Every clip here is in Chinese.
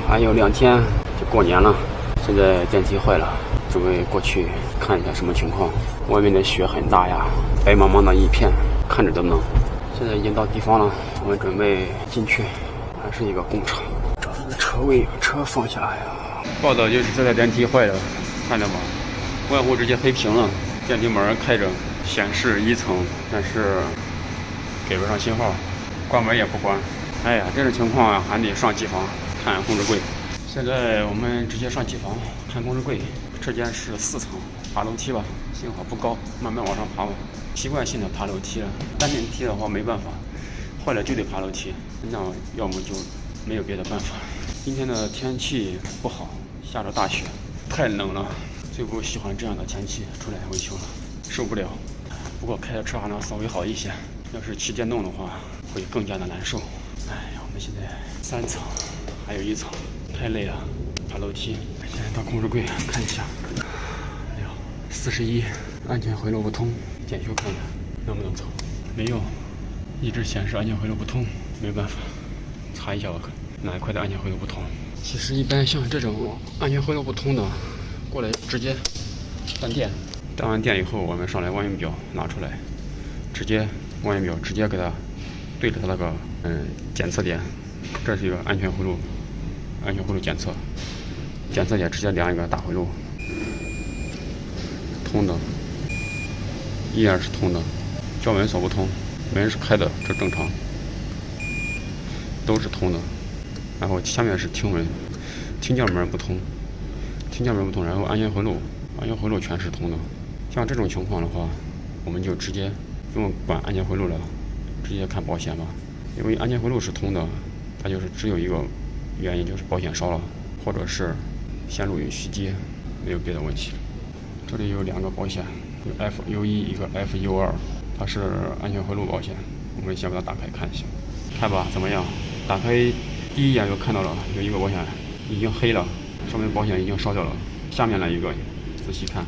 还有2天就过年了，现在电梯坏了，准备过去看一下什么情况。外面的雪很大呀，白茫茫的一片，看着都冷。现在已经到地方了，我们准备进去，还是一个工厂。找个车位，车放下呀。报道就是这台电梯坏了，看到吗？外户直接黑屏了，电梯门开着，显示1层，但是给不上信号，关门也不关。哎呀，这种情况啊，还得上机房看控制柜。现在我们直接上机房看控制柜。这间是4层，爬楼梯吧，幸好不高，慢慢往上爬吧。习惯性的爬楼梯了，单电梯的话没办法，坏了就得爬楼梯，那要么就没有别的办法。今天的天气不好，下着大雪，太冷了，最不喜欢这样的天气出来维修了，受不了。不过开的车还能稍微好一些，要是骑电动的话会更加的难受。哎呀，我们现在3层，还有1层，太累了，爬楼梯。现在到控制柜看一下，哎呀，41，安全回路不通，检修看看能不能走。没有，一直显示安全回路不通，没办法，查一下我看哪一块的安全回路不通。其实一般像这种安全回路不通的，过来直接断电，断完电以后，我们上来望远表拿出来，直接望远表直接给它对着它那个检测点，这是一个安全回路检测。检测点直接量一个大回路，通的，依然是通的，叫门锁不通，门是开的，这正常，都是通的。然后下面是厅门，厅叫门不通，然后安全回路全是通的。像这种情况的话，我们就直接不用管安全回路了，直接看保险吧。因为安全回路是通的，它就是只有一个原因，就是保险烧了，或者是线路有虚接，没有别的问题。这里有2个保险，有 FU1，一个 FU2，它是安全回路保险。我们先把它打开看一下，看吧怎么样？打开第一眼就看到了有一个保险已经黑了，说明保险已经烧掉了。下面来一个，仔细看，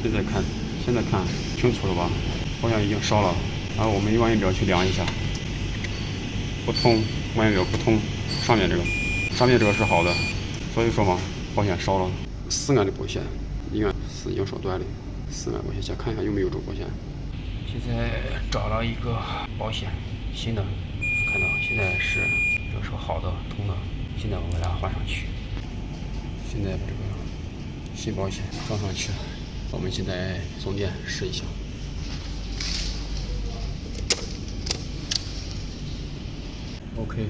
现在看清楚了吧？保险已经烧了，然后我们用望远表去量一下，不通，望远表不通。上面这个是好的，所以说嘛，保险烧了。4安的保险，应该是已经烧断了。4安保险，先看一下有没有这个保险。现在找了一个保险，新的，看到现在是这是好的通的，现在我把它换上去。现在把这个新保险装上去了，我们现在送电试一下。OK。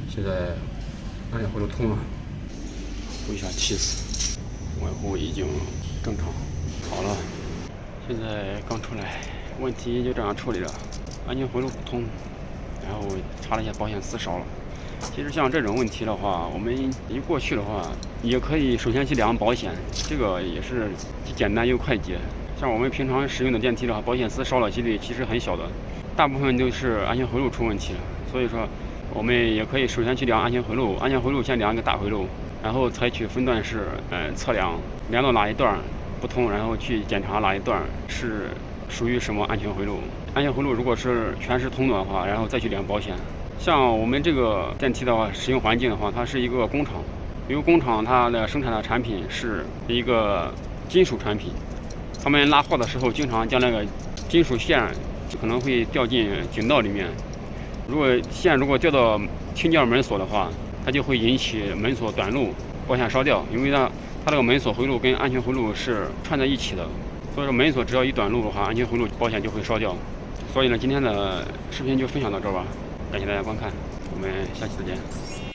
现在安全回路通了，回一下气死，外户已经正常好了。现在刚出来，问题就这样处理了，安全回路不通，然后查了一下保险丝烧了。其实像这种问题的话，我们一过去的话，也可以首先去量保险，这个也是既简单又快捷。像我们平常使用的电梯的话，保险丝烧了几率其实很小的，大部分都是安全回路出问题了。所以说，我们也可以首先去量安全回路，安全回路先量一个大回路，然后采取分段式测量，量到哪一段不通，然后去检查哪一段是属于什么安全回路。安全回路如果是全是通的话，然后再去量保险。像我们这个电梯的话，使用环境的话，它是一个工厂，因为工厂它的生产的产品是一个金属产品，他们拉货的时候经常将那个金属线就可能会掉进井道里面。如果掉到厅叫门锁的话，它就会引起门锁短路，保险烧掉。因为它这个门锁回路跟安全回路是串在一起的，所以说门锁只要一短路的话，安全回路保险就会烧掉。所以呢，今天的视频就分享到这儿吧，感谢大家观看，我们下期再见。